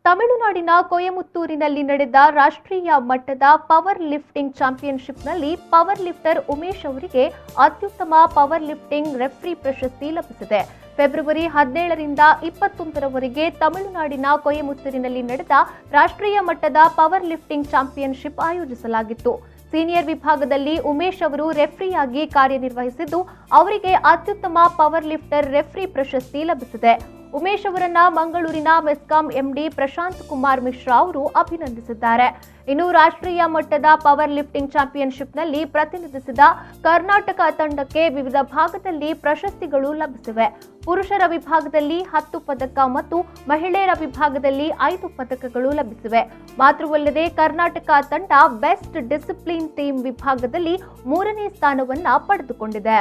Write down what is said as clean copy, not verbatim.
ತಮಿಳುನಾಡಿನ ಕೊಯಮತ್ತೂರಿನಲ್ಲಿ ನಡೆದ ರಾಷ್ಟ್ರೀಯ ಮಟ್ಟದ ಪವರ್ ಲಿಫ್ಟಿಂಗ್ ಚಾಂಪಿಯನ್ಶಿಪ್ನಲ್ಲಿ ಪವರ್ ಲಿಫ್ಟರ್ ಉಮೇಶ್ ಅವರಿಗೆ ಅತ್ಯುತ್ತಮ ಪವರ್ ಲಿಫ್ಟಿಂಗ್ ರೆಫ್ರಿ ಪ್ರಶಸ್ತಿ ಲಭಿಸಿದೆ. ಫೆಬ್ರವರಿ 17ರಿಂದ 21ರವರೆಗೆ ತಮಿಳುನಾಡಿನ ಕೊಯಮತ್ತೂರಿನಲ್ಲಿ ನಡೆದ ರಾಷ್ಟ್ರೀಯ ಮಟ್ಟದ ಪವರ್ ಲಿಫ್ಟಿಂಗ್ ಚಾಂಪಿಯನ್ಶಿಪ್ ಆಯೋಜಿಸಲಾಗಿತ್ತು. ಸೀನಿಯರ್ ವಿಭಾಗದಲ್ಲಿ ಉಮೇಶ್ ಅವರು ರೆಫ್ರಿಯಾಗಿ ಕಾರ್ಯನಿರ್ವಹಿಸಿದ್ದು, ಅವರಿಗೆ ಅತ್ಯುತ್ತಮ ಪವರ್ ಲಿಫ್ಟರ್ ರೆಫ್ರಿ ಪ್ರಶಸ್ತಿ ಲಭಿಸಿದೆ. ಉಮೇಶ್ ಅವರನ್ನ ಮಂಗಳೂರಿನ ಮೆಸ್ಕಾಂ ಎಂಡಿ ಪ್ರಶಾಂತ್ ಕುಮಾರ್ ಮಿಶ್ರಾ ಅವರು ಅಭಿನಂದಿಸಿದ್ದಾರೆ. ಇನ್ನು ರಾಷ್ಟ್ರೀಯ ಮಟ್ಟದ ಪವರ್ ಲಿಫ್ಟಿಂಗ್ ಚಾಂಪಿಯನ್ಶಿಪ್ನಲ್ಲಿ ಪ್ರತಿನಿಧಿಸಿದ ಕರ್ನಾಟಕ ತಂಡಕ್ಕೆ ವಿವಿಧ ಭಾಗದಲ್ಲಿ ಪ್ರಶಸ್ತಿಗಳು ಲಭಿಸಿವೆ. ಪುರುಷರ ವಿಭಾಗದಲ್ಲಿ 10 ಪದಕ ಮತ್ತು ಮಹಿಳೆಯರ ವಿಭಾಗದಲ್ಲಿ 5 ಪದಕಗಳು ಲಭಿಸಿವೆ. ಮಾತ್ರವಲ್ಲದೆ ಕರ್ನಾಟಕ ತಂಡ ಬೆಸ್ಟ್ ಡಿಸಿಪ್ಲಿನ್ ಟೀಮ್ ವಿಭಾಗದಲ್ಲಿ 3ನೇ ಸ್ಥಾನವನ್ನ ಪಡೆದುಕೊಂಡಿದೆ.